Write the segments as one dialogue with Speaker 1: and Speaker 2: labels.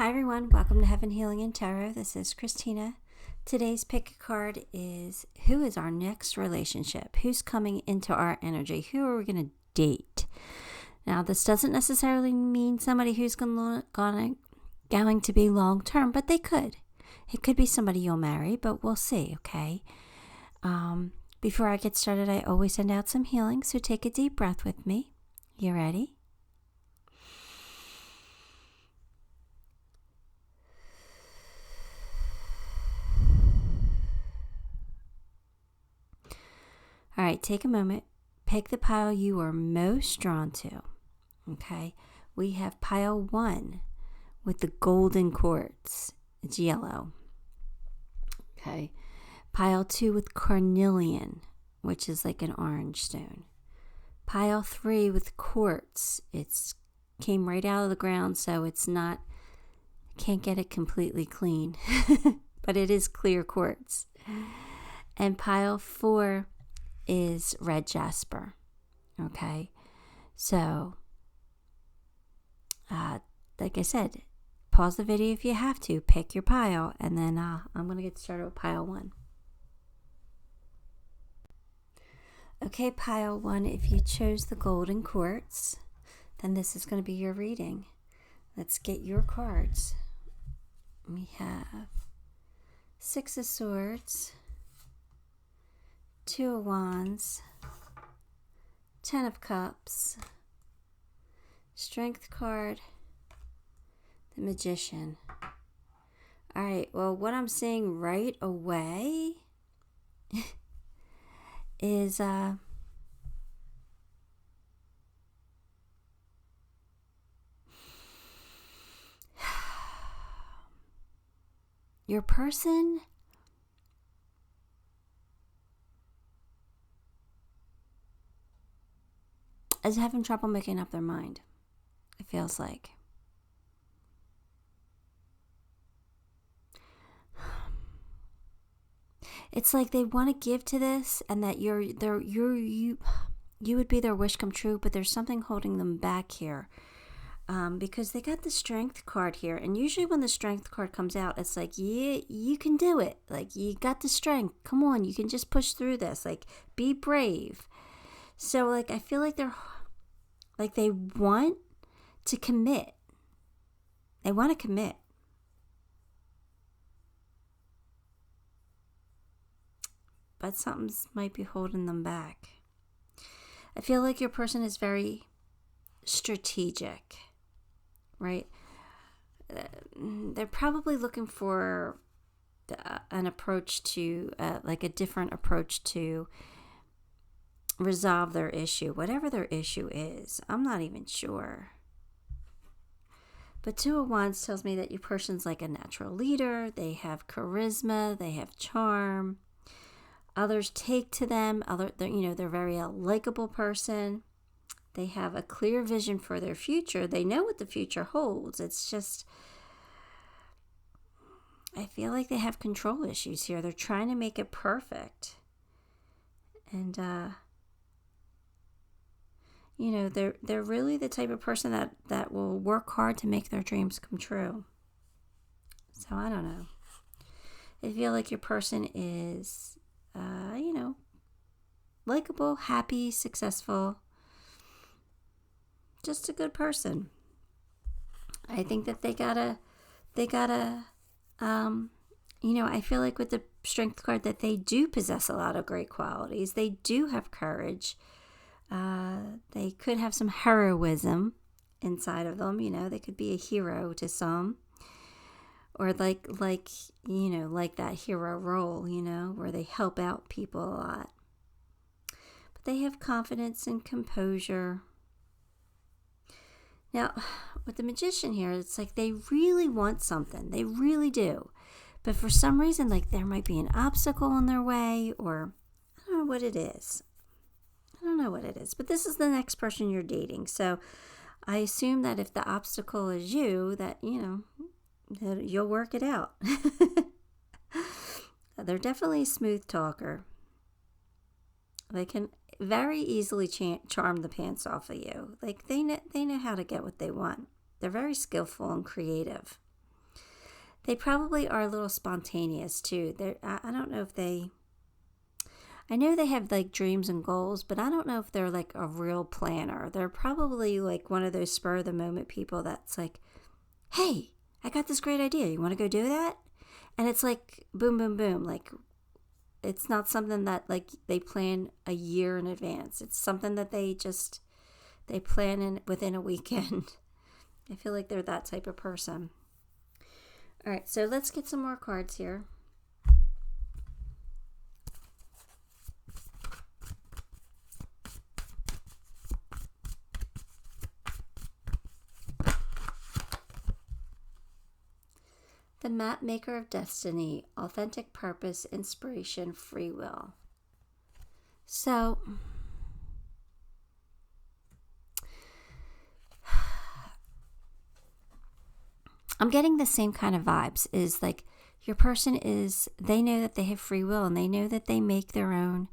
Speaker 1: Hi everyone, welcome to Heaven Healing and Tarot. This is Christina. Today's pick a card is who is our next relationship? Who's coming into our energy? Who are we going to date? Now, this doesn't necessarily mean somebody who's going to be long term, but they could. It could be somebody you'll marry, but we'll see, okay? Before I get started, I always send out some healing, so take a deep breath with me. You ready? All right, take a moment. Pick the pile you are most drawn to. Okay, we have pile 1 with the golden quartz. It's yellow. Okay, pile 2 with carnelian, which is like an orange stone. Pile 3 with quartz. It's came right out of the ground, so it's not, can't get it completely clean, but it is clear quartz. And pile 4 is red jasper. Okay, so like I said, pause the video if you have to, pick your pile, and then I'm going to get started with pile 1. Okay, pile 1, if you chose the golden quartz, then this is going to be your reading. Let's get your cards. We have 6 of Swords, 2 of Wands, 10 of Cups, Strength card, the Magician. All right, well, what I'm seeing right away is your person is having trouble making up their mind, it feels like. It's like they want to give to this, and that you would be their wish come true, but there's something holding them back here. Because they got the Strength card here, and usually when the Strength card comes out, it's like, yeah, you can do it. Like, you got the strength. Come on, you can just push through this. Like, be brave. So, like, I feel like they want to commit. They want to commit. But something might be holding them back. I feel like your person is very strategic, right? They're probably looking for an approach to, like a different approach to resolve their issue, whatever their issue is. I'm not even sure. But 2 of Wands tells me that your person's like a natural leader. They have charisma. They have charm. Others take to them. They're very a likable person. They have a clear vision for their future. They know what the future holds. It's just, I feel like they have control issues here. They're trying to make it perfect. And, they're really the type of person that will work hard to make their dreams come true. So I don't know. I feel like your person is, likable, happy, successful, just a good person. I think that they gotta, I feel like with the Strength card that they do possess a lot of great qualities. They do have courage. They could have some heroism inside of them. They could be a hero to some. Or like that hero role, where they help out people a lot. But they have confidence and composure. Now, with the Magician here, it's like they really want something. They really do. But for some reason, like there might be an obstacle in their way, or I don't know what it is. But this is the next person you're dating. So I assume that if the obstacle is you, that, that you'll work it out. They're definitely a smooth talker. They can very easily charm the pants off of you. Like they know how to get what they want. They're very skillful and creative. They probably are a little spontaneous too. I don't know if I know they have like dreams and goals, but I don't know if they're like a real planner. They're probably like one of those spur of the moment people that's like, hey, I got this great idea. You want to go do that? And it's like boom, boom, boom. Like it's not something that like they plan a year in advance. It's something that they plan in within a weekend. I feel like they're that type of person. All right, so let's get some more cards here. The Map Maker of Destiny, Authentic Purpose, Inspiration, Free Will. So, I'm getting the same kind of vibes. Is like your person they know that they have free will and they know that they make their own,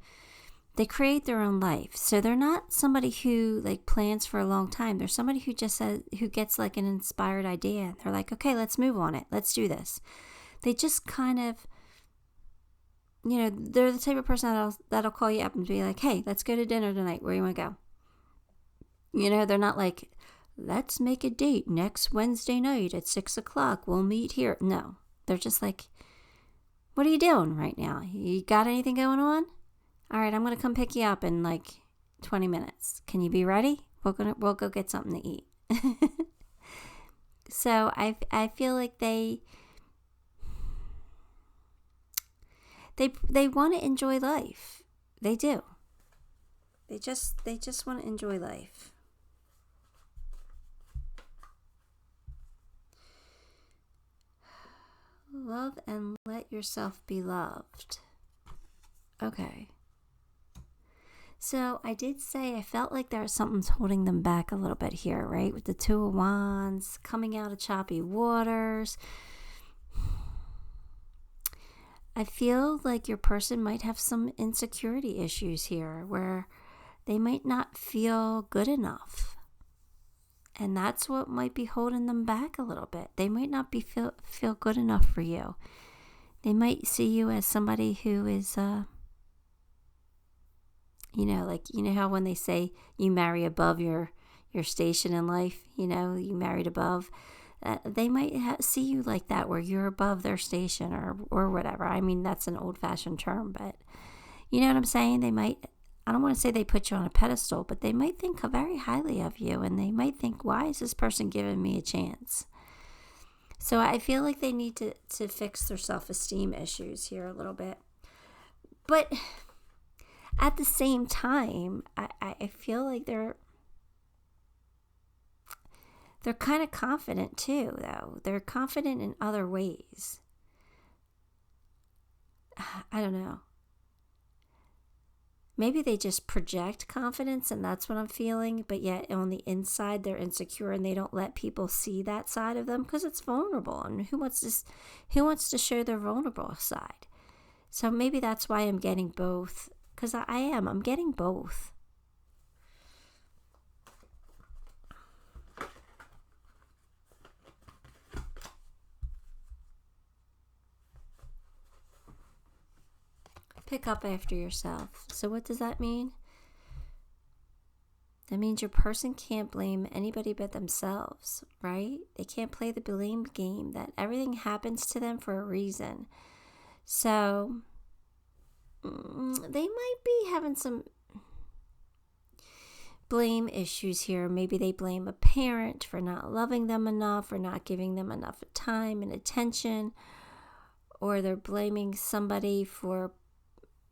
Speaker 1: they create their own life. So they're not somebody who like plans for a long time. They're somebody who just who gets like an inspired idea. They're like, okay, let's move on it. Let's do this. They just kind of, they're the type of person that'll call you up and be like, hey, let's go to dinner tonight. Where do you want to go? They're not like, let's make a date next Wednesday night at 6:00. We'll meet here. No, they're just like, what are you doing right now? You got anything going on? All right, I'm going to come pick you up in like 20 minutes. Can you be ready? We'll go get something to eat. So I feel like they want to enjoy life. They do. They just want to enjoy life. Love and let yourself be loved. Okay. So I did say I felt like there was something holding them back a little bit here, right? With the Two of Wands, coming out of choppy waters. I feel like your person might have some insecurity issues here where they might not feel good enough. And that's what might be holding them back a little bit. They might not feel good enough for you. They might see you as somebody who is, how when they say you marry above your station in life, you married above. They might see you like that, where you're above their station or whatever. I mean, that's an old-fashioned term, but you know what I'm saying? They might, I don't want to say they put you on a pedestal, but they might think very highly of you, and they might think, why is this person giving me a chance? So I feel like they need to fix their self-esteem issues here a little bit. But at the same time, I feel like they're kind of confident too, though. They're confident in other ways. I don't know. Maybe they just project confidence and that's what I'm feeling, but yet on the inside they're insecure and they don't let people see that side of them because it's vulnerable. And who wants to show their vulnerable side? So maybe that's why I'm getting both, because I'm getting both. Pick up after yourself. So what does that mean? That means your person can't blame anybody but themselves, right? They can't play the blame game, that everything happens to them for a reason. So they might be having some blame issues here. Maybe they blame a parent for not loving them enough or not giving them enough time and attention, or they're blaming somebody for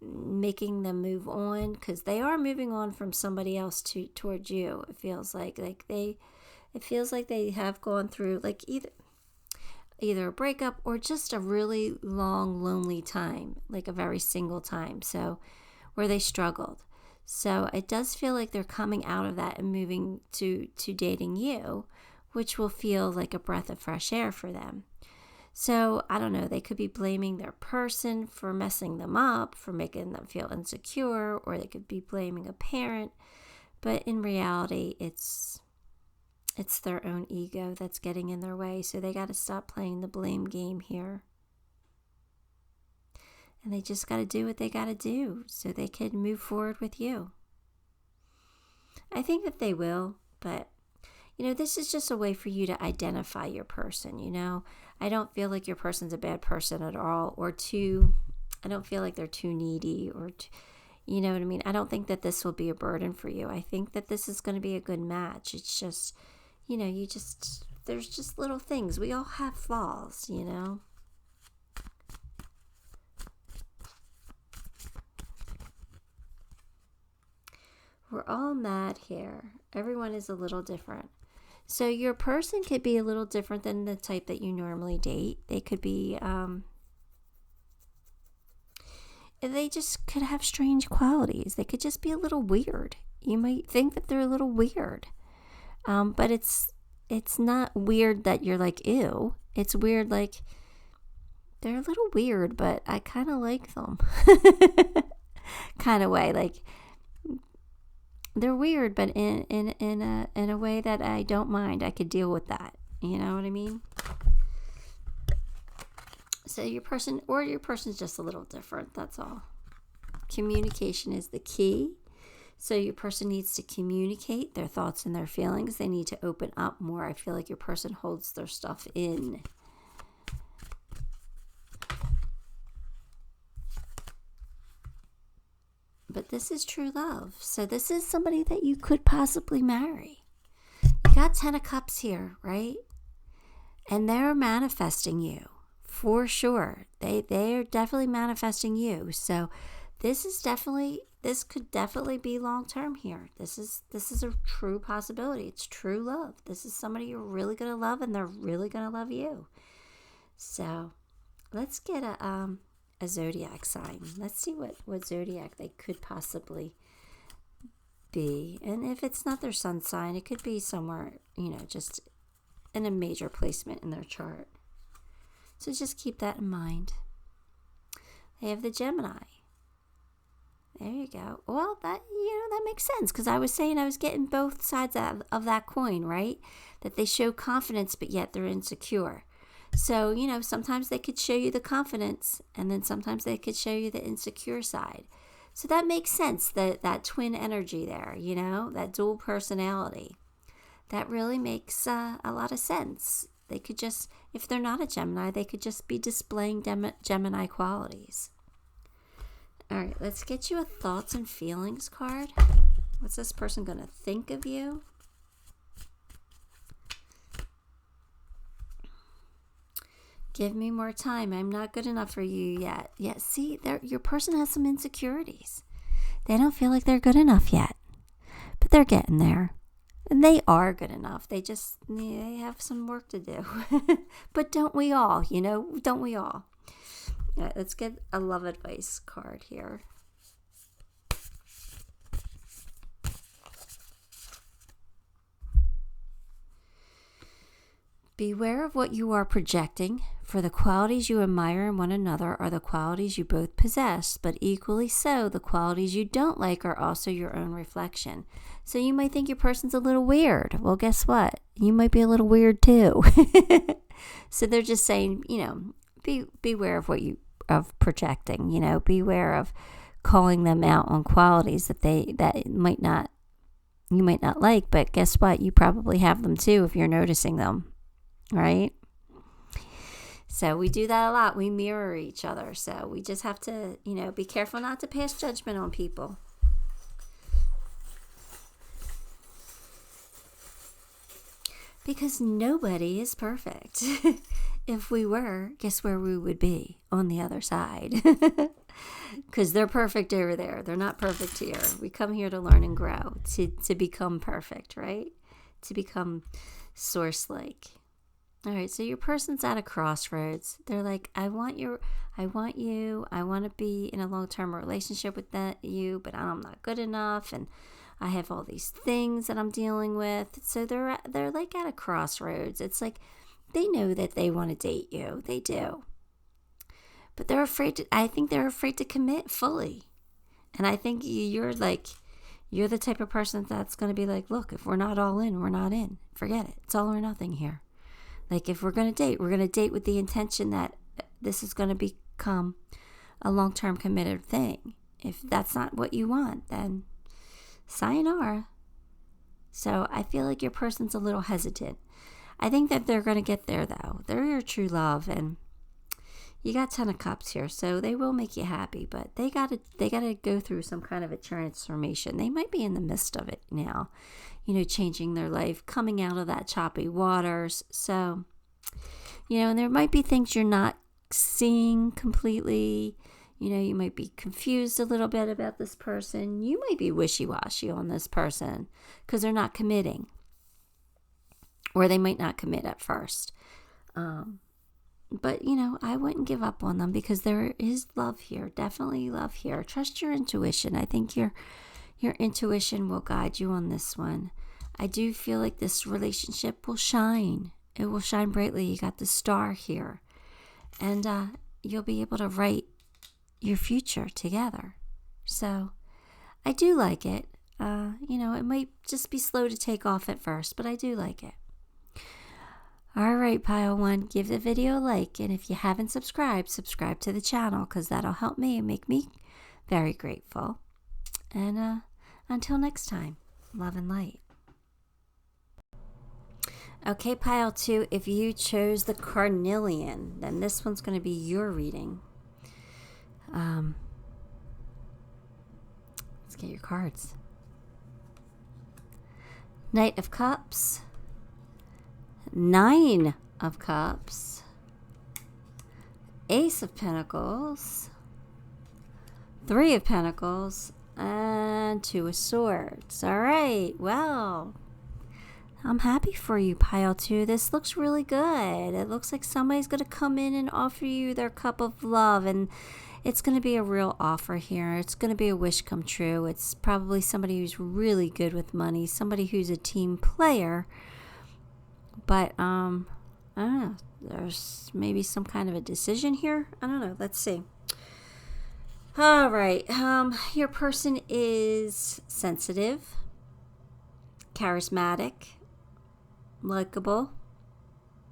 Speaker 1: making them move on, because they are moving on from somebody else towards you. It feels like they have gone through like either a breakup or just a really long lonely time, like a very single time, so where they struggled. So it does feel like they're coming out of that and moving to dating you, which will feel like a breath of fresh air for them. So, I don't know, they could be blaming their person for messing them up, for making them feel insecure, or they could be blaming a parent. But in reality, it's It's their own ego that's getting in their way. So they got to stop playing the blame game here. And they just got to do what they got to do so they can move forward with you. I think that they will, but, this is just a way for you to identify your person, I don't feel like your person's a bad person at all, I don't feel like they're too needy or, you know what I mean? I don't think that this will be a burden for you. I think that this is going to be a good match. It's just, there's just little things. We all have flaws, We're all mad here. Everyone is a little different. So your person could be a little different than the type that you normally date. They could be, they just could have strange qualities. They could just be a little weird. You might think that they're a little weird. But it's not weird that you're like, ew. It's weird like, they're a little weird, but I kind of like them. Kind of way. Like, they're weird, but in a way that I don't mind. I could deal with that. You know what I mean? So your person's just a little different. That's all. Communication is the key. So your person needs to communicate their thoughts and their feelings. They need to open up more. I feel like your person holds their stuff in. But this is true love. So this is somebody that you could possibly marry. You got 10 of Cups here, right? And they're manifesting you for sure. They are definitely manifesting you. So this could definitely be long term here. This is a true possibility. It's true love. This is somebody you're really going to love, and they're really going to love you. So let's get a zodiac sign. Let's see what zodiac they could possibly be. And if it's not their sun sign, it could be somewhere, just in a major placement in their chart. So just keep that in mind. They have the Gemini. There you go. Well, that makes sense, because I was saying I was getting both sides of that coin, right? That they show confidence, but yet they're insecure. So, sometimes they could show you the confidence, and then sometimes they could show you the insecure side. So that makes sense, that twin energy there, that dual personality. That really makes a lot of sense. They could just, if they're not a Gemini, they could just be displaying Gemini qualities. All right, let's get you a thoughts and feelings card. What's this person going to think of you? Give me more time. I'm not good enough for you yet. Yeah, see, your person has some insecurities. They don't feel like they're good enough yet, but they're getting there. And they are good enough. They have some work to do. But don't we all, Don't we all? All right, let's get a love advice card here. Beware of what you are projecting, for the qualities you admire in one another are the qualities you both possess, but equally so, the qualities you don't like are also your own reflection. So you might think your person's a little weird. Well, guess what? You might be a little weird too. So they're just saying, beware of of projecting, beware of calling them out on qualities that you might not like, but guess what? You probably have them too if you're noticing them. Right? So we do that a lot. We mirror each other. So we just have to, be careful not to pass judgment on people. Because nobody is perfect. If we were, guess where we would be? On the other side. Because they're perfect over there. They're not perfect here. We come here to learn and grow, to become perfect, right? To become source-like. All right, so your person's at a crossroads. They're like, I want you, I want to be in a long-term relationship with you, but I'm not good enough, and I have all these things that I'm dealing with. So they're like at a crossroads. It's like they know that they want to date you. They do. But I think they're afraid to commit fully. And I think you're like, You're the type of person that's going to be like, look, if we're not all in, we're not in. Forget it. It's all or nothing here. Like, if we're going to date with the intention that this is going to become a long-term committed thing. If that's not what you want, then sayonara. So I feel like your person's a little hesitant. I think that they're going to get there, though. They're your true love, and you got 10 of Cups here, so they will make you happy, but they gotta go through some kind of a transformation. They might be in the midst of it now, changing their life, coming out of that choppy waters. So, and there might be things you're not seeing completely. You might be confused a little bit about this person. You might be wishy-washy on this person because they're not committing. Or they might not commit at first. But, I wouldn't give up on them because there is love here. Definitely love here. Trust your intuition. I think your intuition will guide you on this one. I do feel like this relationship will shine. It will shine brightly. You got the star here. And you'll be able to write your future together. So I do like it. It might just be slow to take off at first, but I do like it. All right, Pile 1, give the video a like, and if you haven't subscribed, subscribe to the channel because that'll help me and make me very grateful. And until next time, love and light. Okay, Pile 2, if you chose the Carnelian, then this one's going to be your reading. Let's get your cards. Knight of Cups. 9 of Cups, Ace of Pentacles, 3 of Pentacles, and 2 of Swords. All right, well, I'm happy for you, Pile 2. This looks really good. It looks like somebody's going to come in and offer you their cup of love, and it's going to be a real offer here. It's going to be a wish come true. It's probably somebody who's really good with money, somebody who's a team player. But, I don't know, there's maybe some kind of a decision here. I don't know. Let's see. All right. Your person is sensitive, charismatic, likable,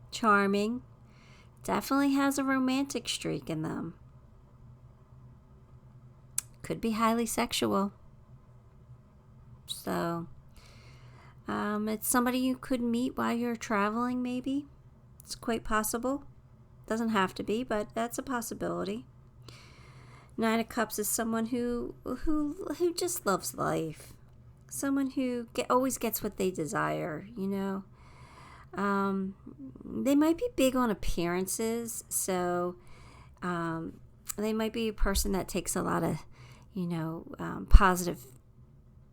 Speaker 1: charming, definitely has a romantic streak in them. Could be highly sexual. So... it's somebody you could meet while you're traveling, maybe. It's quite possible. Doesn't have to be, but that's a possibility. 9 of Cups is someone who just loves life. Someone who always gets what they desire, They might be big on appearances, so they might be a person that takes a lot of, positive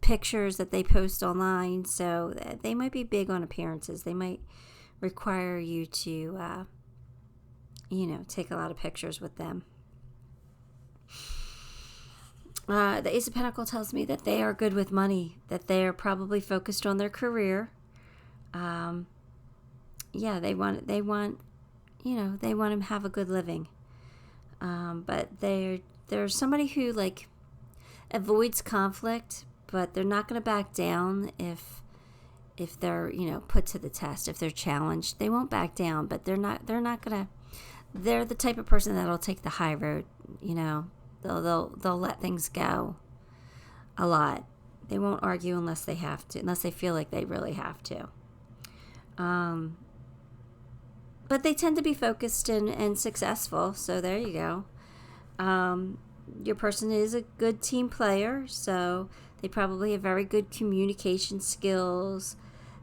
Speaker 1: pictures that they post online, so they might be big on appearances. They might require you to take a lot of pictures with them. The Ace of Pentacles tells me that they are good with money, that they are probably focused on their career. They want to have a good living. But they're somebody who avoids conflict, but they're not going to back down if they're, put to the test. If they're challenged, they won't back down, but they're the type of person that'll take the high road, They'll let things go a lot. They won't argue unless they have to, unless they feel like they really have to. But they tend to be focused and successful, so there you go. Your person is a good team player, so they probably have very good communication skills.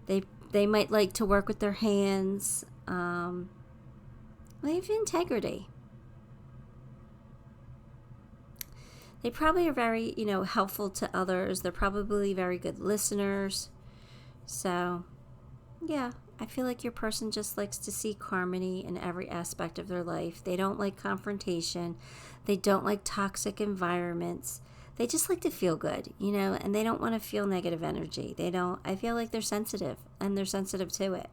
Speaker 1: They might like to work with their hands. They have integrity. They probably are very, helpful to others. They're probably very good listeners. So, yeah, I feel like your person just likes to seek harmony in every aspect of their life. They don't like confrontation. They don't like toxic environments. They just like to feel good, and they don't want to feel negative energy. I feel like they're sensitive, and they're sensitive to it.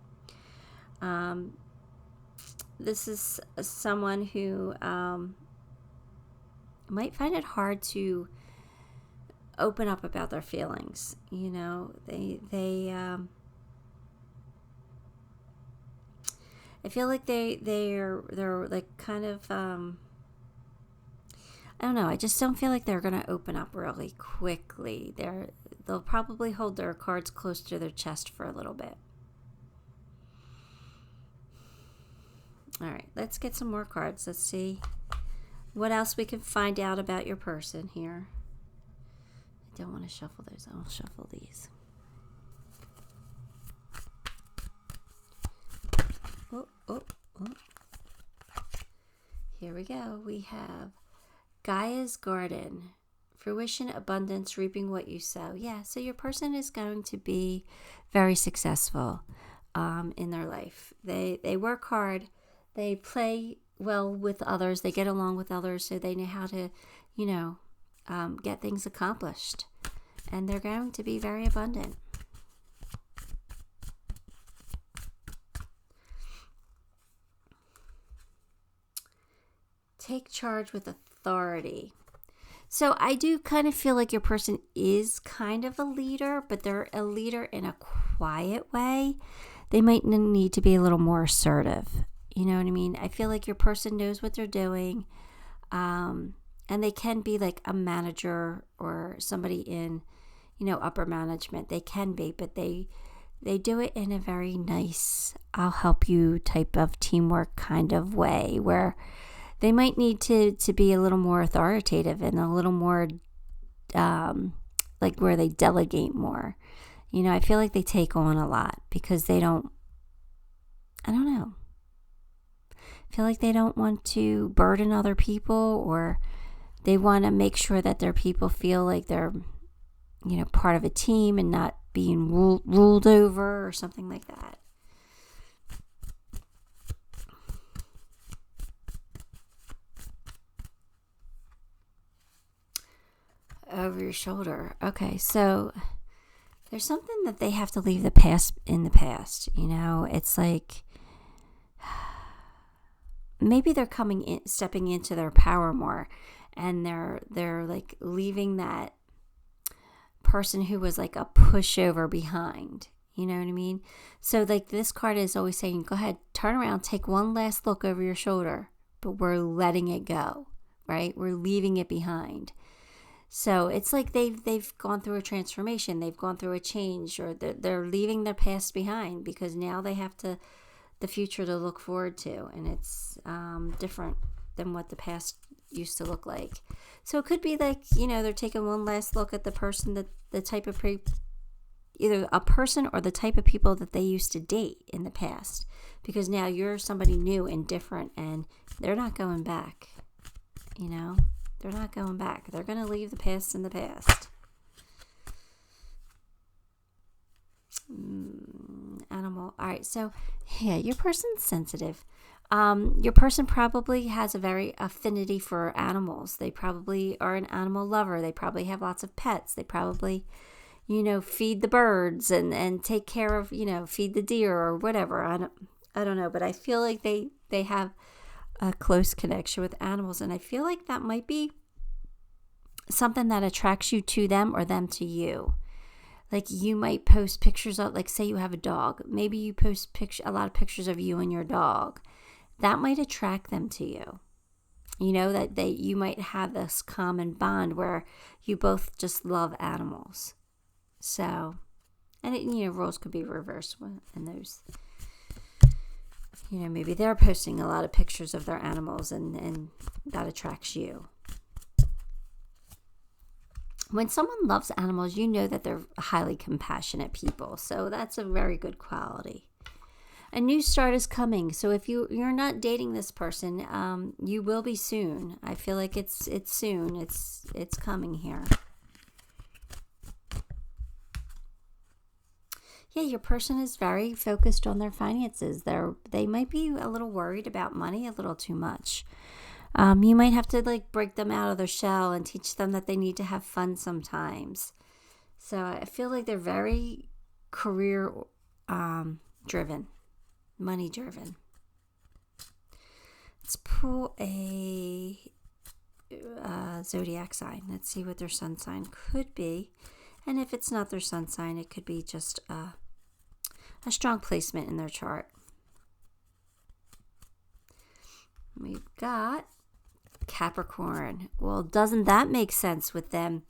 Speaker 1: This is someone who might find it hard to open up about their feelings. You know, I feel like they're like kind of, I don't know. I just don't feel like they're going to open up really quickly. They'll probably hold their cards close to their chest for a little bit. All right, let's get some more cards. Let's see what else we can find out about your person here. I don't want to shuffle those. I'll shuffle these. Oh. Here we go. We have Gaia's Garden. Fruition, abundance, reaping what you sow. Yeah, so your person is going to be very successful in their life. They work hard. They play well with others. They get along with others, so they know how to, get things accomplished. And they're going to be very abundant. Take charge with authority. So I do kind of feel like your person is kind of a leader, but they're a leader in a quiet way. They might need to be a little more assertive. You know what I mean? I feel like your person knows what they're doing. And they can be like a manager or somebody in, upper management. They can be, but they do it in a very nice, I'll help you type of teamwork kind of way, where they might need to be a little more authoritative and a little more like where they delegate more. I feel like they take on a lot because I don't know. I feel like they don't want to burden other people, or they want to make sure that their people feel like they're, part of a team and not being ruled over or something like that. Over your shoulder. Okay, so there's something that they have to leave the past in the past. It's like maybe they're stepping into their power more, and they're like leaving that person who was like a pushover behind. You know what I mean? So like this card is always saying, go ahead, turn around, take one last look over your shoulder, but we're letting it go, right? We're leaving it behind. So it's like they've gone through a transformation, they've gone through a change, or they're leaving their past behind because now they have the future to look forward to, and it's different than what the past used to look like. So it could be like, they're taking one last look at the person, the type of either a person or the type of people that they used to date in the past, because now you're somebody new and different, and they're not going back. They're not going back. They're going to leave the past in the past. Animal. All right. So, yeah, your person's sensitive. Your person probably has a very affinity for animals. They probably are an animal lover. They probably have lots of pets. They probably, feed the birds and take care of, feed the deer or whatever. I don't know. But I feel like they have a close connection with animals, and I feel like that might be something that attracts you to them or them to you. Like you might post pictures of, like, say you have a dog, maybe you post a lot of pictures of you and your dog. That might attract them to you. That you might have this common bond where you both just love animals. So, and roles could be reversed in those. Maybe they're posting a lot of pictures of their animals, and that attracts you. When someone loves animals, you know that they're highly compassionate people. So that's a very good quality. A new start is coming. So if you're not dating this person, you will be soon. I feel like it's soon. It's coming here. Yeah, your person is very focused on their finances. They might be a little worried about money a little too much. You might have to break them out of their shell and teach them that they need to have fun sometimes. So I feel like they're very career driven, money driven. Let's pull a zodiac sign. Let's see what their sun sign could be. And if it's not their sun sign, it could be just a strong placement in their chart. We've got Capricorn. Well, doesn't that make sense with them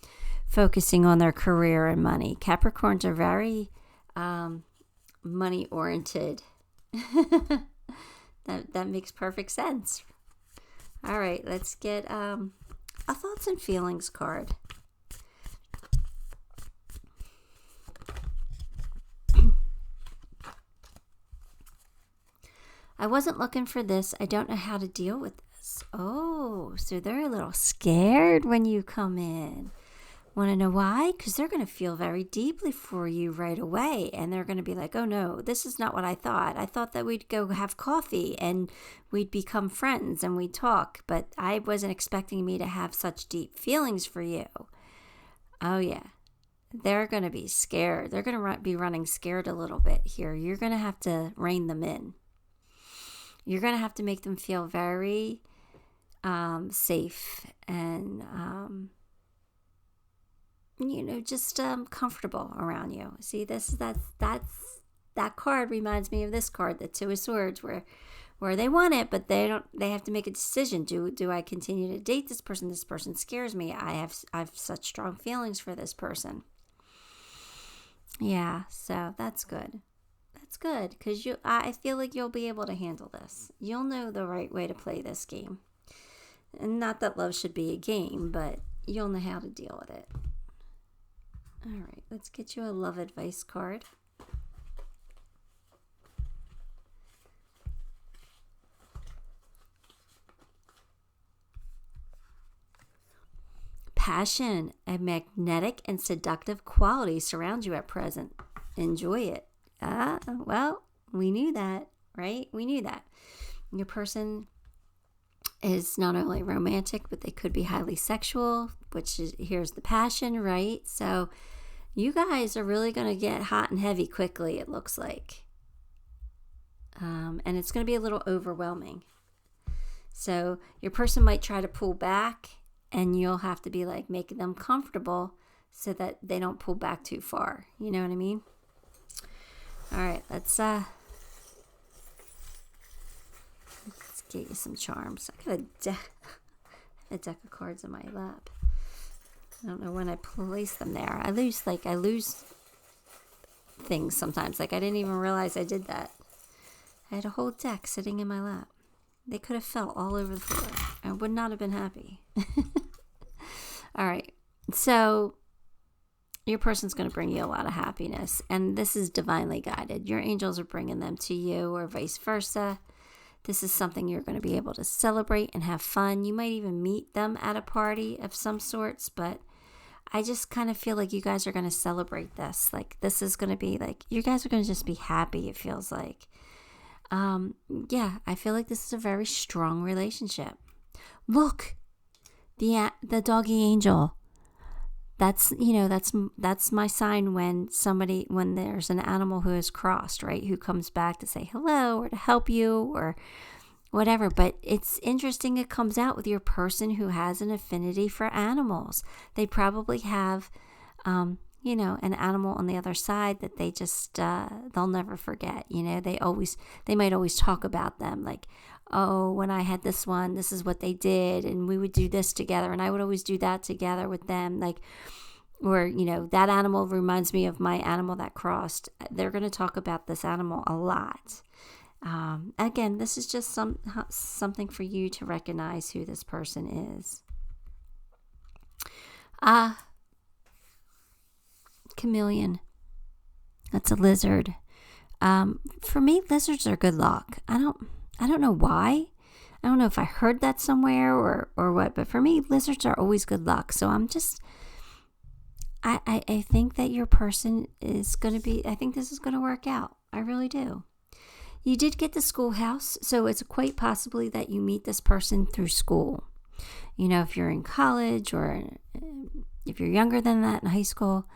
Speaker 1: focusing on their career and money? Capricorns are very money oriented. That makes perfect sense. All right, let's get a thoughts and feelings card. I wasn't looking for this. I don't know how to deal with this. Oh, so they're a little scared when you come in. Want to know why? Because they're going to feel very deeply for you right away. And they're going to be like, oh no, this is not what I thought. I thought that we'd go have coffee and we'd become friends and we'd talk. But I wasn't expecting me to have such deep feelings for you. Oh yeah. They're going to be scared. They're going to be running scared a little bit here. You're going to have to rein them in. You're going to have to make them feel very safe and, just comfortable around you. See, that card reminds me of this card, the Two of Swords, where they want it, but they have to make a decision. Do I continue to date this person? This person scares me. I have such strong feelings for this person. Yeah, so that's good. That's good, because I feel like you'll be able to handle this. You'll know the right way to play this game. And not that love should be a game, but you'll know how to deal with it. All right, let's get you a love advice card. Passion, a magnetic and seductive quality surrounds you at present. Enjoy it. Well, we knew that, right? We knew that. Your person is not only romantic, but they could be highly sexual, which is, here's the passion, right? So you guys are really going to get hot and heavy quickly, it looks like. And it's going to be a little overwhelming. So your person might try to pull back, and you'll have to be like making them comfortable so that they don't pull back too far. You know what I mean? All right, let's get you some charms. I got a deck of cards in my lap. I don't know when I place them there. I lose things sometimes. Like I didn't even realize I did that. I had a whole deck sitting in my lap. They could have fell all over the floor. I would not have been happy. All right, so your person's going to bring you a lot of happiness, and this is divinely guided. Your angels are bringing them to you, or vice versa. This is something you're going to be able to celebrate and have fun. You might even meet them at a party of some sorts, but I just kind of feel like you guys are going to celebrate this. Like this is going to be like, you guys are going to just be happy, it feels like. Yeah, I feel like this is a very strong relationship. Look, the doggy angel. That's my sign when there's an animal who is crossed, right? Who comes back to say hello or to help you or whatever. But it's interesting it comes out with your person who has an affinity for animals. They probably have, an animal on the other side that they just, they'll never forget. They might always talk about them like, oh, when I had this one, this is what they did, and we would do this together, and I would always do that together with them, like, or, that animal reminds me of my animal that crossed. They're going to talk about this animal a lot. Again, this is just something for you to recognize who this person is. Chameleon. That's a lizard. For me, lizards are good luck. I don't know why. I don't know if I heard that somewhere or what, but for me, lizards are always good luck. So I think that your person is going to be, I think this is going to work out. I really do. You did get the schoolhouse, so it's quite possibly that you meet this person through school. If you're in college or if you're younger than that in high school,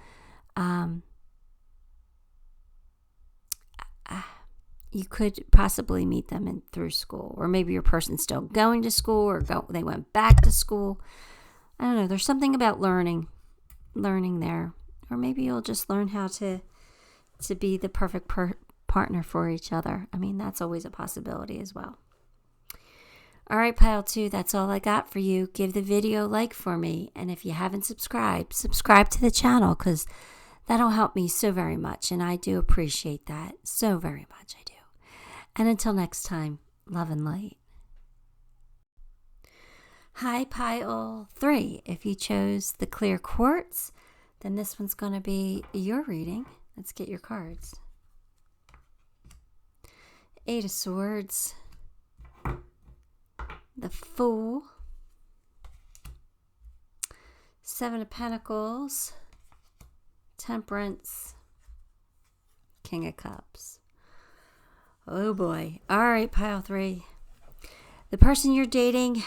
Speaker 1: you could possibly meet them through school, or maybe your person's still going to school, or they went back to school. I don't know. There's something about learning there. Or maybe you'll just learn how to be the perfect partner for each other. I mean, that's always a possibility as well. All right, Pile 2, that's all I got for you. Give the video a like for me. And if you haven't subscribed, subscribe to the channel because that'll help me so very much. And I do appreciate that so very much. I do. And until next time, love and light. Hi, Pile 3. If you chose the clear quartz, then this one's going to be your reading. Let's get your cards. 8 of Swords. The Fool. 7 of Pentacles. Temperance. King of Cups. Oh boy. All right, Pile 3. The person you're dating,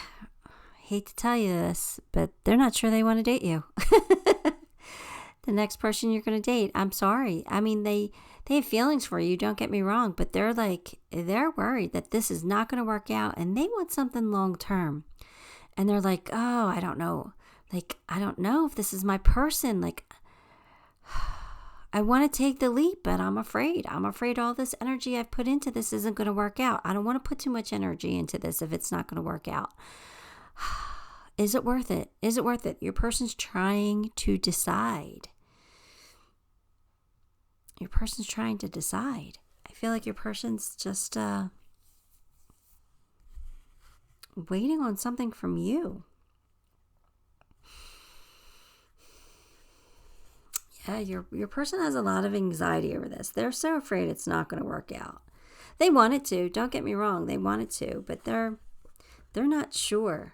Speaker 1: hate to tell you this, but they're not sure they want to date you. The next person you're going to date, I'm sorry. I mean, they have feelings for you, don't get me wrong, but they're worried that this is not going to work out and they want something long term. And they're like, oh, I don't know. Like, I don't know if this is my person. Like, I want to take the leap, but I'm afraid. I'm afraid all this energy I've put into this isn't going to work out. I don't want to put too much energy into this if it's not going to work out. Is it worth it? Is it worth it? Your person's trying to decide. Your person's trying to decide. I feel like your person's just waiting on something from you. Yeah, your person has a lot of anxiety over this. They're so afraid it's not going to work out. They want it to. Don't get me wrong. They want it to, but they're not sure.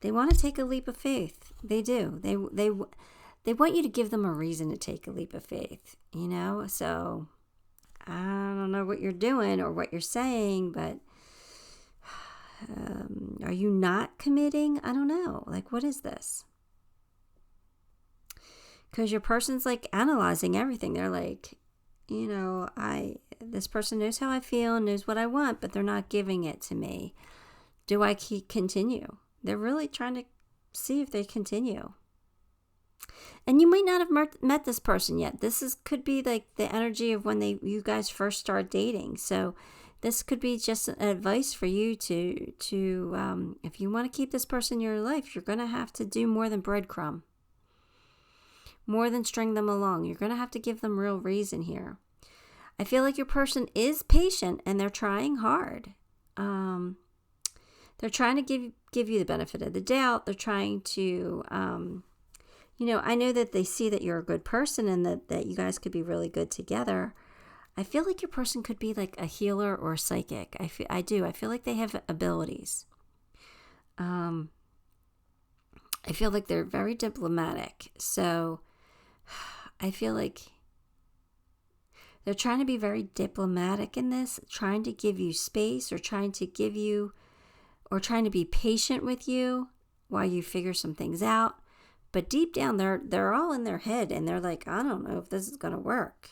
Speaker 1: They want to take a leap of faith. They do. They want you to give them a reason to take a leap of faith, you know? So I don't know what you're doing or what you're saying, but are you not committing? I don't know. Like, what is this? Because your person's like analyzing everything. They're like, you know, this person knows how I feel, knows what I want, but they're not giving it to me. Do I continue? They're really trying to see if they continue. And you might not have met this person yet. Could be like the energy of when you guys first start dating. So this could be just advice for you to if you want to keep this person in your life, you're going to have to do more than breadcrumb. More than string them along. You're going to have to give them real reason here. I feel like your person is patient and they're trying hard. They're trying to give you the benefit of the doubt. They're trying to, I know that they see that you're a good person and that you guys could be really good together. I feel like your person could be like a healer or a psychic. I do. I feel like they have abilities. I feel like they're very diplomatic. So I feel like they're trying to be very diplomatic in this, trying to give you space or trying to be patient with you while you figure some things out. But deep down, they're all in their head and they're like, I don't know if this is going to work.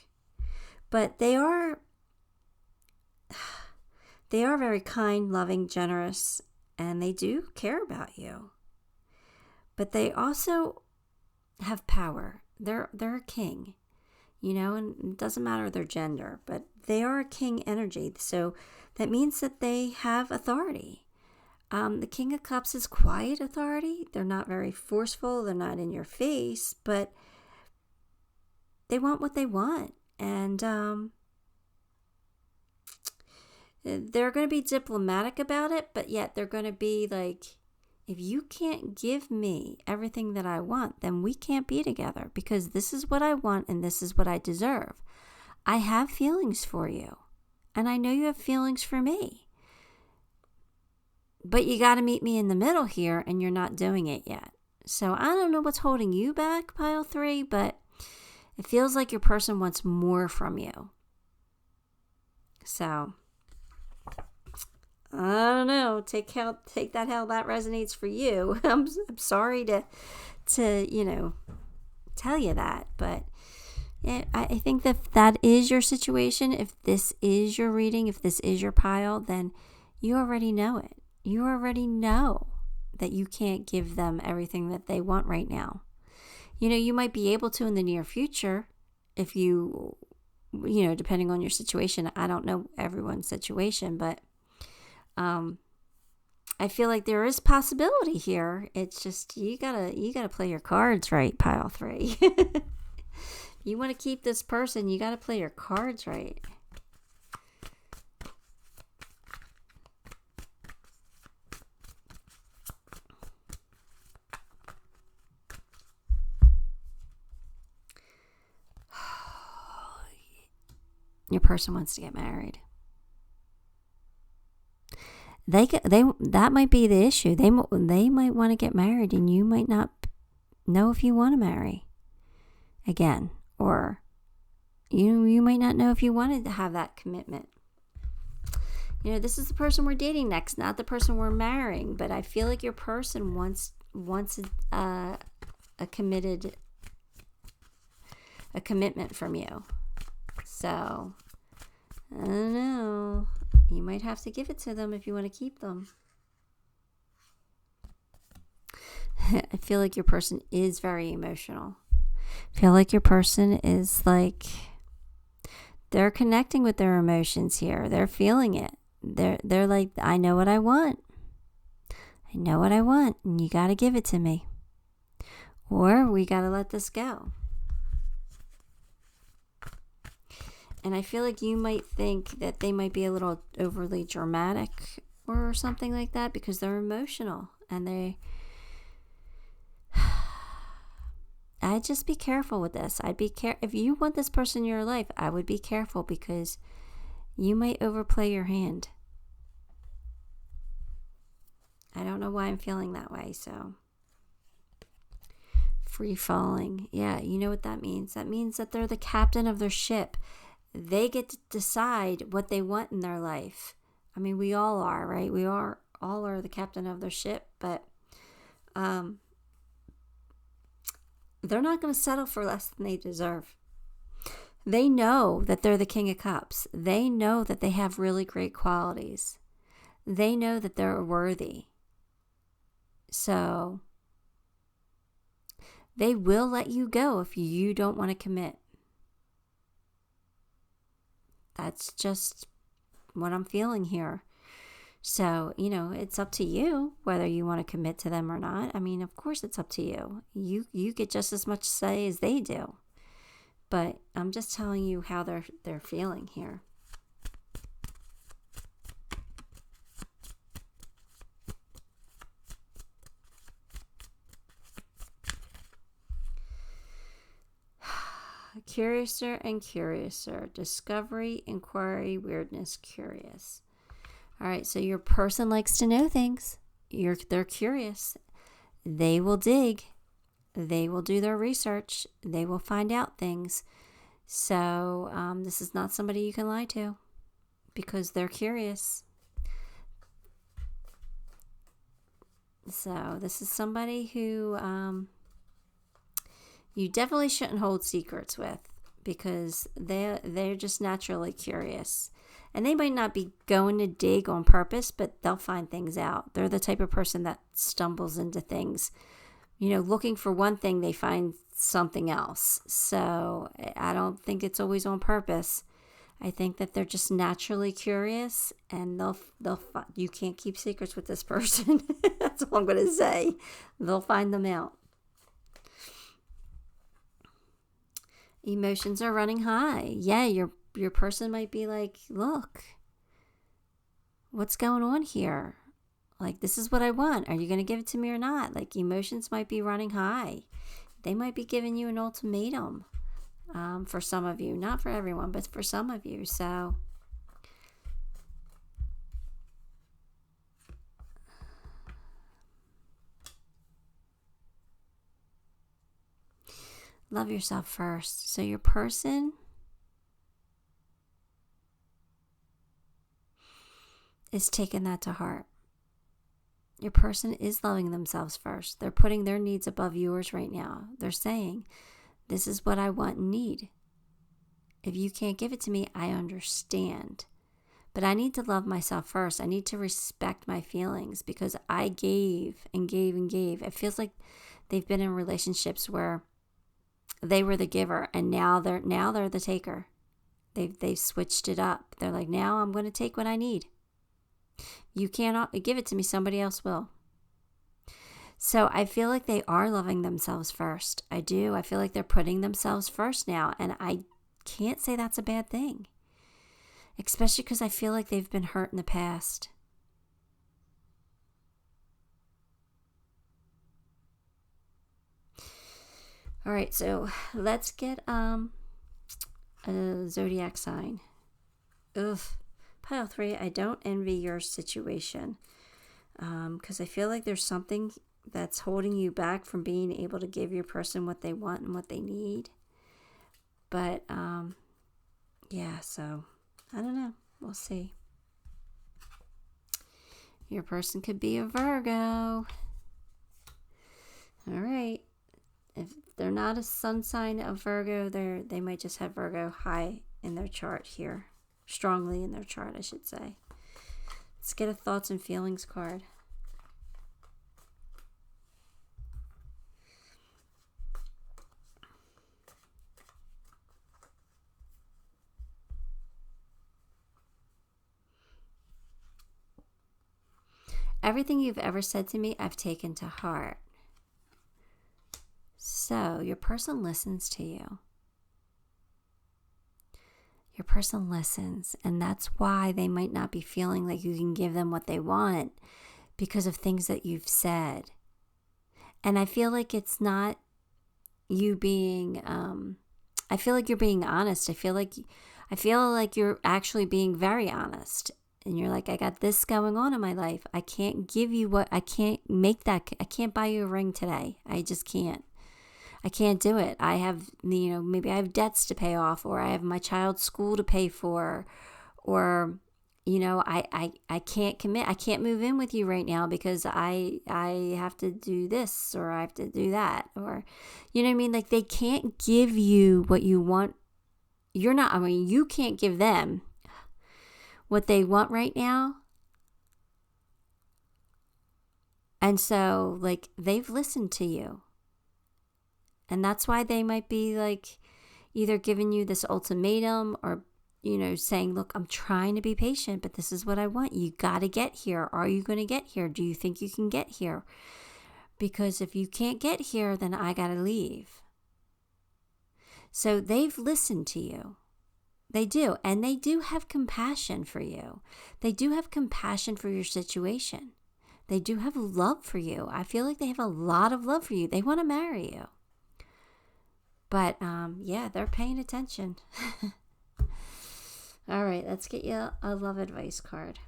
Speaker 1: But they are very kind, loving, generous, and they do care about you. But they also have power. They're a king, and it doesn't matter their gender, but they are a king energy. So that means that they have authority. The King of Cups is quiet authority. They're not very forceful. They're not in your face, but they want what they want. And they're going to be diplomatic about it, but yet they're going to be like, if you can't give me everything that I want, then we can't be together because this is what I want and this is what I deserve. I have feelings for you, and I know you have feelings for me. But you got to meet me in the middle here, and you're not doing it yet. So I don't know what's holding you back, Pile 3, but it feels like your person wants more from you. So I don't know. Take that how that resonates for you. I'm sorry to tell you that, but I think that is your situation. If this is your reading, if this is your pile, then You already know it. You already know that you can't give them everything that they want right now. You might be able to in the near future if depending on your situation. I don't know everyone's situation, but I feel like there is possibility here. It's just you gotta play your cards right, pile 3. You want to keep this person, you gotta play your cards right. Your person wants to get married. That might be the issue. They might want to get married, and you might not know if you want to marry again, or you might not know if you wanted to have that commitment. This is the person we're dating next, not the person we're marrying. But I feel like your person wants a commitment from you. So, I don't know. You might have to give it to them if you want to keep them. I feel like your person is very emotional. I feel like your person is like, they're connecting with their emotions here. They're feeling it. They're like, I know what I want. I know what I want, and you got to give it to me. Or we got to let this go. And I feel like you might think that they might be a little overly dramatic or something like that because they're emotional. And I'd just be careful with this. If you want this person in your life, I would be careful because you might overplay your hand. I don't know why I'm feeling that way, so. Free falling. Yeah, you know what that means. That means that they're the captain of their ship. They get to decide what they want in their life. I mean, we all are, right? We all are the captain of their ship, but they're not going to settle for less than they deserve. They know that they're the King of Cups. They know that they have really great qualities. They know that they're worthy. So they will let you go if you don't want to commit. That's just what I'm feeling here. So, it's up to you whether you want to commit to them or not. I mean, of course it's up to you. You get just as much say as they do. But I'm just telling you how they're feeling here. Curiouser and curiouser. Discovery, inquiry, weirdness, curious. All right, so your person likes to know things. They're curious. They will dig. They will do their research. They will find out things. So this is not somebody you can lie to because they're curious. So this is somebody who you definitely shouldn't hold secrets with because they're just naturally curious. And they might not be going to dig on purpose, but they'll find things out. They're the type of person that stumbles into things. Looking for one thing, they find something else. So I don't think it's always on purpose. I think that they're just naturally curious, and you can't keep secrets with this person. That's all I'm going to say. They'll find them out. Emotions are running high. Yeah, your person might be like, look, what's going on here? Like, this is what I want. Are you going to give it to me or not? Like, emotions might be running high. They might be giving you an ultimatum for some of you. Not for everyone, but for some of you. So, love yourself first. So your person is taking that to heart. Your person is loving themselves first. They're putting their needs above yours right now. They're saying, this is what I want and need. If you can't give it to me, I understand. But I need to love myself first. I need to respect my feelings because I gave and gave and gave. It feels like they've been in relationships where they were the giver and now they're the taker. They've switched it up. They're like, now I'm going to take what I need. You cannot give it to me. Somebody else will. So I feel like they are loving themselves first. I do. I feel like they're putting themselves first now. And I can't say that's a bad thing. Especially because I feel like they've been hurt in the past. All right, so let's get a zodiac sign. Ugh. Pile 3, I don't envy your situation. Because I feel like there's something that's holding you back from being able to give your person what they want and what they need. But, yeah, so I don't know. We'll see. Your person could be a Virgo. All right. If they're not a sun sign of Virgo, they might just have Virgo high in their chart here. Strongly in their chart, I should say. Let's get a thoughts and feelings card. Everything you've ever said to me, I've taken to heart. So, your person listens to you. Your person listens, and that's why they might not be feeling like you can give them what they want because of things that you've said. And I feel like it's not you being, I feel like you're being honest. I feel like you're actually being very honest. And you're like, I got this going on in my life. I can't give you I can't buy you a ring today. I just can't. I can't do it. I have, maybe I have debts to pay off, or I have my child's school to pay for, or, I can't commit. I can't move in with you right now because I have to do this, or I have to do that, or, you know what I mean? Like, they can't give you what you want. You can't give them what they want right now. And so, like, they've listened to you. And that's why they might be like either giving you this ultimatum or, saying, look, I'm trying to be patient, but this is what I want. You got to get here. Are you going to get here? Do you think you can get here? Because if you can't get here, then I got to leave. So they've listened to you. They do. And they do have compassion for you. They do have compassion for your situation. They do have love for you. I feel like they have a lot of love for you. They want to marry you. But, yeah, they're paying attention. All right, let's get you a love advice card.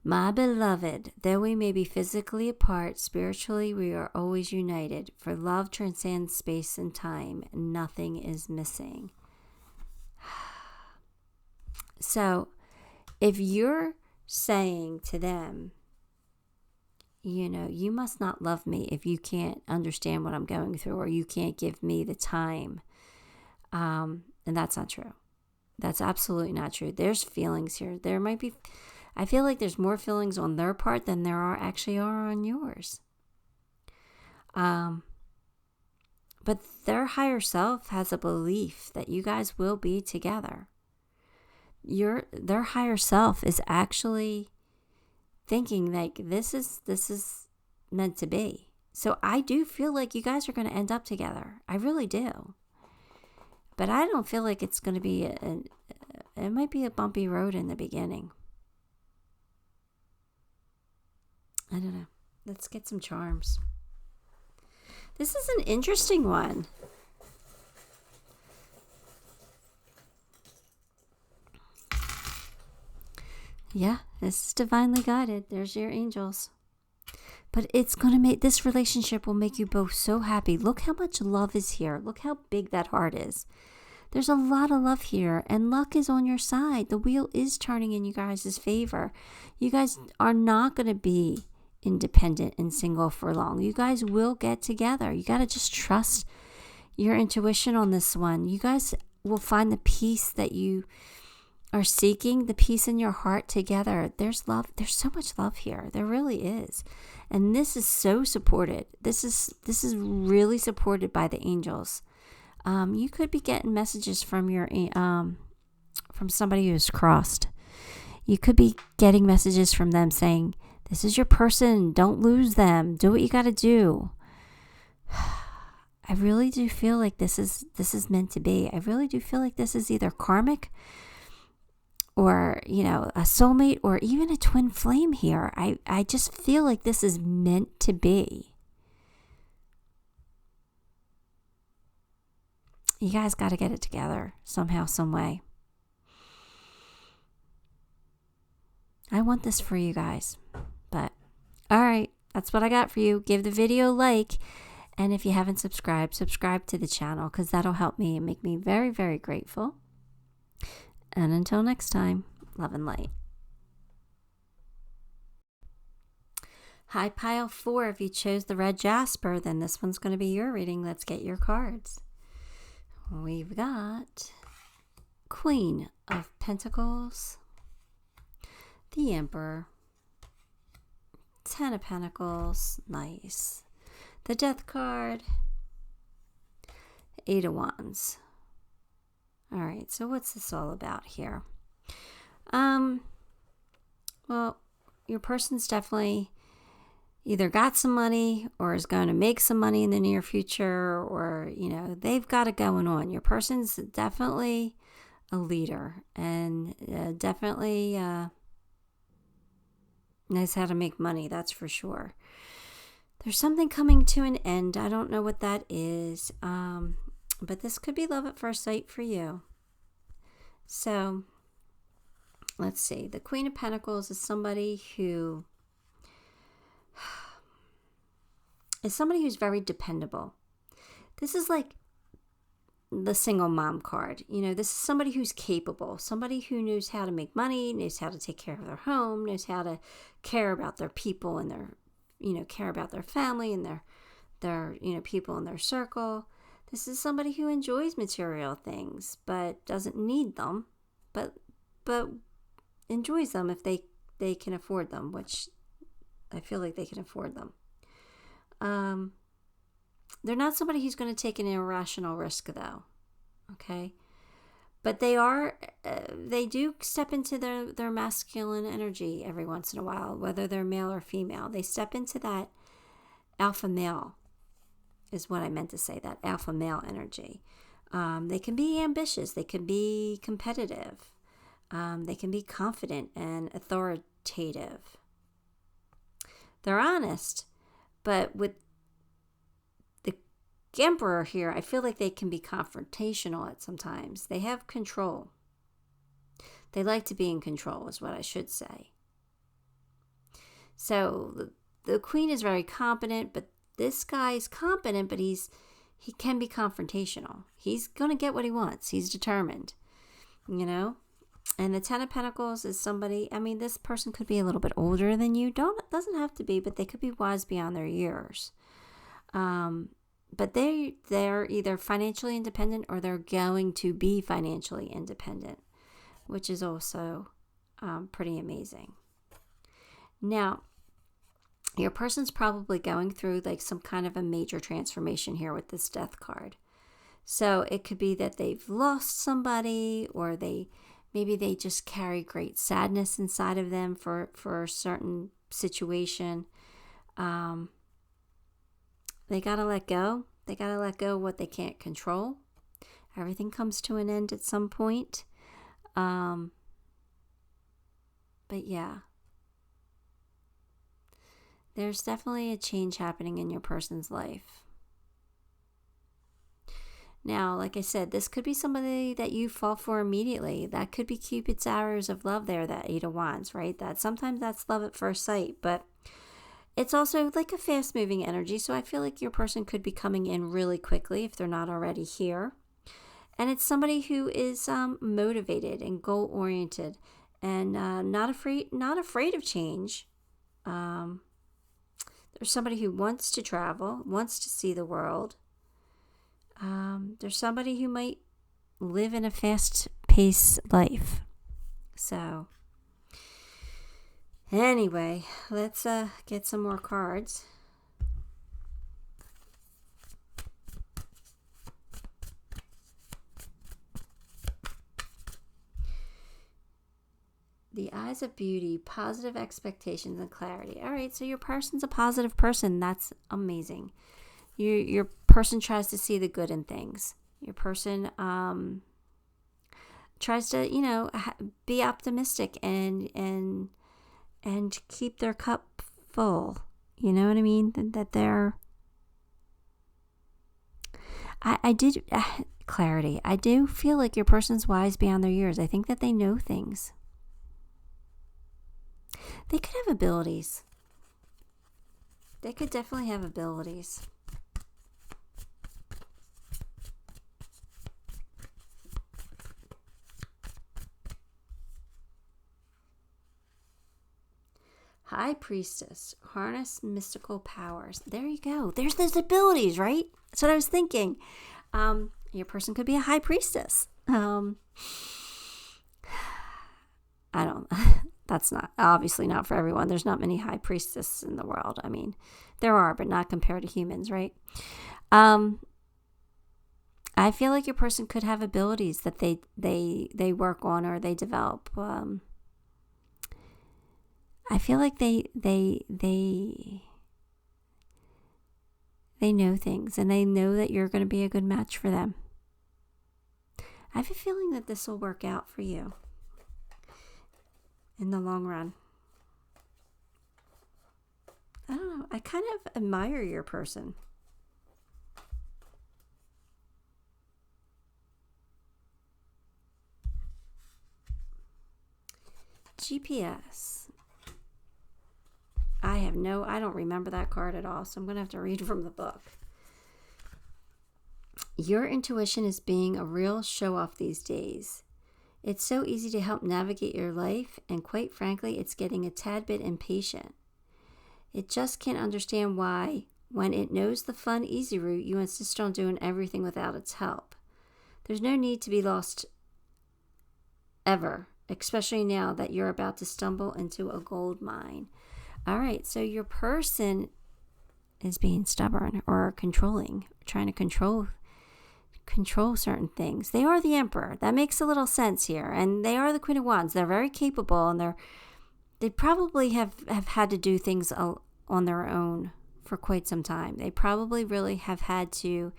Speaker 1: My beloved, though we may be physically apart, spiritually we are always united. For love transcends space and time. Nothing is missing. So, if you're saying to them, you must not love me if you can't understand what I'm going through, or you can't give me the time, and that's not true. That's absolutely not true. There's feelings here. There might be, I feel like there's more feelings on their part than there are on yours. But their higher self has a belief that you guys will be together. Their higher self is actually thinking like this is meant to be. So I do feel like you guys are going to end up together. I really do. But I don't feel like it's going to be it might be a bumpy road in the beginning. I don't know. Let's get some charms. This is an interesting one. Yeah, this is divinely guided. There's your angels. But it's going to make, this relationship will make you both so happy. Look how much love is here. Look how big that heart is. There's a lot of love here, and luck is on your side. The wheel is turning in you guys' favor. You guys are not going to be independent and single for long. You guys will get together. You got to just trust your intuition on this one. You guys will find the peace that you are seeking, the peace in your heart together. There's love. There's so much love here. There really is. And this is so supported. This is really supported by the angels. You could be getting messages from from somebody who's crossed. You could be getting messages from them saying, this is your person. Don't lose them. Do what you got to do. I really do feel like this is meant to be. I really do feel like this is either karmic or, a soulmate or even a twin flame here. I just feel like this is meant to be. You guys got to get it together somehow, some way. I want this for you guys. But, all right, that's what I got for you. Give the video a like. And if you haven't subscribed, subscribe to the channel because that'll help me and make me very, very grateful. And until next time, love and light. Hi, pile 4. If you chose the red jasper, then this one's going to be your reading. Let's get your cards. We've got Queen of Pentacles, the Emperor, 10 of Pentacles, nice. The Death card, 8 of Wands. All right, so what's this all about here? Well, your person's definitely either got some money or is going to make some money in the near future, or, they've got it going on. Your person's definitely a leader and definitely knows how to make money, that's for sure. There's something coming to an end. I don't know what that is, but this could be love at first sight for you. So, let's see. The Queen of Pentacles is somebody who's very dependable. This is like the single mom card. This is somebody who's capable, somebody who knows how to make money, knows how to take care of their home, knows how to care about their people and their, care about their family and their people in their circle. This is somebody who enjoys material things, but doesn't need them, but enjoys them if they can afford them, which I feel like they can afford them. They're not somebody who's going to take an irrational risk, though. Okay. But they do step into their masculine energy every once in a while, whether they're male or female. They step into that alpha male, is what I meant to say, that alpha male energy. They can be ambitious. They can be competitive. They can be confident and authoritative. They're honest, but with the Emperor here, I feel like they can be confrontational at sometimes. They have control. They like to be in control, is what I should say. So the Queen is very competent, but this guy is competent, but he can be confrontational. He's going to get what he wants. He's determined, And the 10 of Pentacles is somebody, this person could be a little bit older than you. Doesn't have to be, but they could be wise beyond their years. But they're either financially independent or they're going to be financially independent, which is also pretty amazing. Now, your person's probably going through like some kind of a major transformation here with this Death card. So it could be that they've lost somebody, or maybe they just carry great sadness inside of them for a certain situation. They got to let go. They got to let go of what they can't control. Everything comes to an end at some point. But yeah. There's definitely a change happening in your person's life. Now, like I said, this could be somebody that you fall for immediately. That could be Cupid's arrows of love there, that 8 of Wands, right? Sometimes that's love at first sight, but it's also like a fast-moving energy, so I feel like your person could be coming in really quickly if they're not already here. And it's somebody who is motivated and goal-oriented and not afraid of change. There's somebody who wants to travel, wants to see the world. There's somebody who might live in a fast-paced life. So, anyway, let's get some more cards. The eyes of beauty, positive expectations, and clarity. All right, so your person's a positive person. That's amazing. Your person tries to see the good in things. Your person tries to, be optimistic and keep their cup full. You know what I mean? That they're... clarity. I do feel like your person's wise beyond their years. I think that they know things. They could have abilities. They could definitely have abilities. High Priestess, harness mystical powers. There you go. There's those abilities, right? That's what I was thinking. Your person could be a High Priestess. I don't... That's not, obviously not for everyone. There's not many High Priestesses in the world. I mean, there are, but not compared to humans, right? I feel like your person could have abilities that they work on or they develop. I feel like they know things, and they know that you're going to be a good match for them. I have a feeling that this will work out for you in the long run. I don't know. I kind of admire your person. GPS. I don't remember that card at all, so I'm going to have to read from the book. Your intuition is being a real show-off these days. It's so easy to help navigate your life, and quite frankly, it's getting a tad bit impatient. It just can't understand why, when it knows the fun, easy route, you insist on doing everything without its help. There's no need to be lost ever, especially now that you're about to stumble into a gold mine. All right, so your person is being stubborn or controlling, trying to control certain things. They are the Emperor. That makes a little sense here. And they are the Queen of Wands. They're very capable, and they probably have had to do things on their own for quite some time. They probably really have had to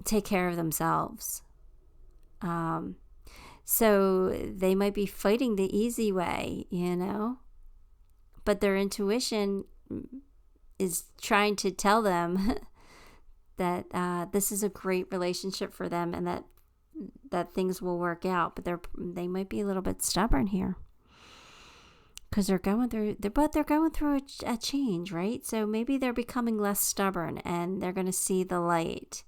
Speaker 1: take care of themselves. So they might be fighting the easy way, but their intuition is trying to tell them that this is a great relationship for them, and that things will work out. But they might be a little bit stubborn here because they're going through a change, right? So maybe they're becoming less stubborn and they're going to see the light.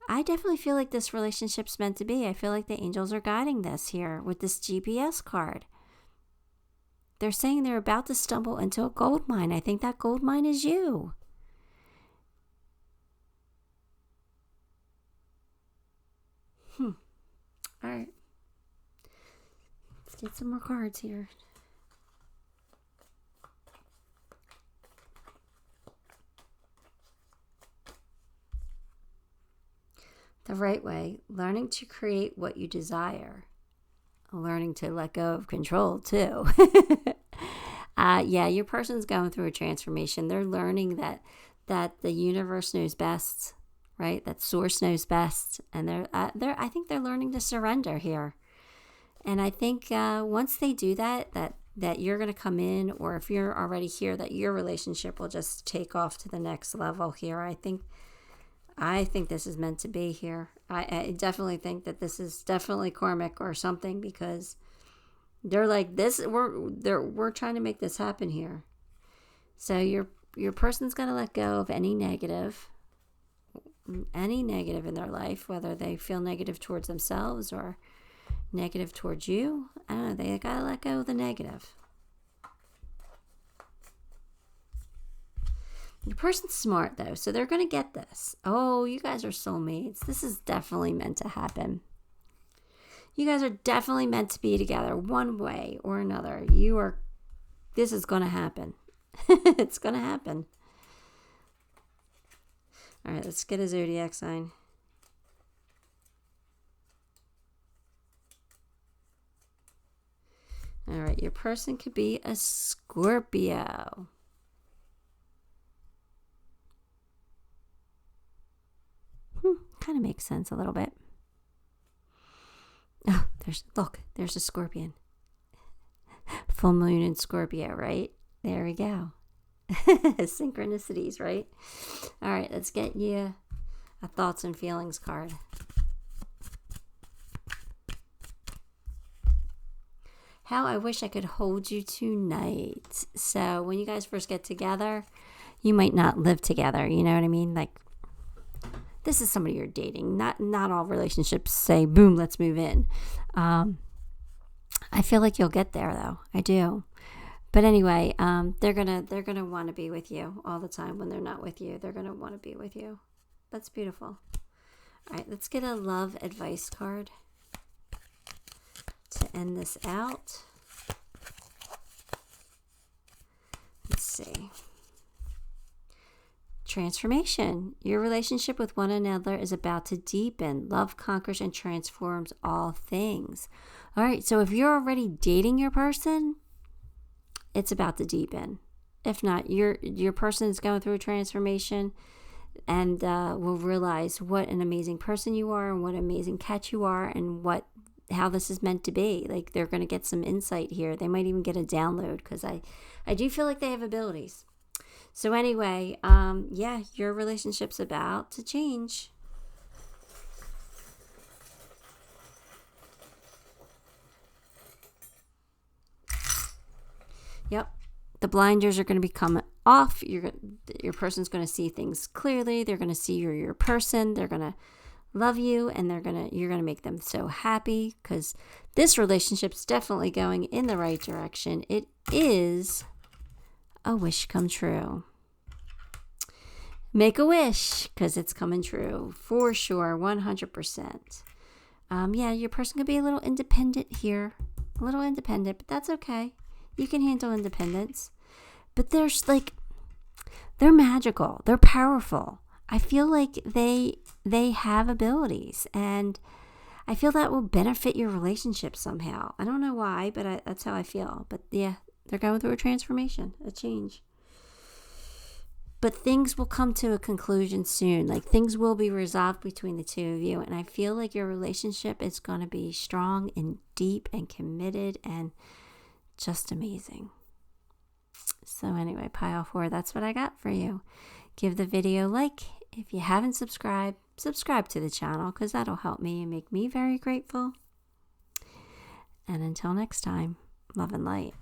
Speaker 1: I definitely feel like this relationship's meant to be. I feel like the angels are guiding this here with this GPS card. They're saying they're about to stumble into a gold mine. I think that gold mine is you. All right. Let's get some more cards here. The right way, learning to create what you desire. Learning to let go of control too. Your person's going through a transformation. They're learning that the universe knows best, right? That source knows best, and I think they're learning to surrender here. And I think once they do that you're going to come in, or if you're already here, that your relationship will just take off to the next level here. I think this is meant to be here. I definitely think that this is definitely karmic or something, because they're like this. We're trying to make this happen here. So your person's gonna let go of any negative in their life, whether they feel negative towards themselves or negative towards you. I don't know. They gotta let go of the negative. Your person's smart, though, so they're going to get this. Oh, you guys are soulmates. This is definitely meant to happen. You guys are definitely meant to be together one way or another. This is going to happen. It's going to happen. All right, let's get a zodiac sign. All right, your person could be a Scorpio. Kind of makes sense a little bit. Oh, there's a scorpion. Full moon in Scorpio, right? There we go. Synchronicities, right? All right, let's get you a thoughts and feelings card. How I wish I could hold you tonight. So when you guys first get together, you might not live together. You know what I mean? Like, this is somebody you're dating. Not all relationships say, boom, let's move in. I feel like you'll get there, though. I do. But anyway, they're gonna want to be with you all the time. When they're not with you, they're gonna want to be with you. That's beautiful. All right, let's get a love advice card to end this out. Let's see. Transformation. Your relationship with one another is about to deepen. Love conquers and transforms all things. All right, so if you're already dating your person, it's about to deepen. If not, your person is going through a transformation and will realize what an amazing person you are and what an amazing catch you are and how this is meant to be. Like, they're going to get some insight here. They might even get a download because I do feel like they have abilities. So anyway, yeah, your relationship's about to change. Yep. The blinders are going to be coming off. Your person's going to see things clearly. They're going to see you're your person. They're going to love you, and you're going to make them so happy because this relationship's definitely going in the right direction. It is a wish come true. Make a wish because it's coming true for sure, 100%. Yeah, your person could be a little independent here, but that's okay. You can handle independence. But they're magical. They're powerful. I feel like they have abilities, and I feel that will benefit your relationship somehow. I don't know why, but that's how I feel. But yeah, they're going through a transformation, a change. But things will come to a conclusion soon. Like, things will be resolved between the two of you. And I feel like your relationship is going to be strong and deep and committed and just amazing. So anyway, pile 4, that's what I got for you. Give the video a like. If you haven't subscribed, subscribe to the channel because that'll help me and make me very grateful. And until next time, love and light.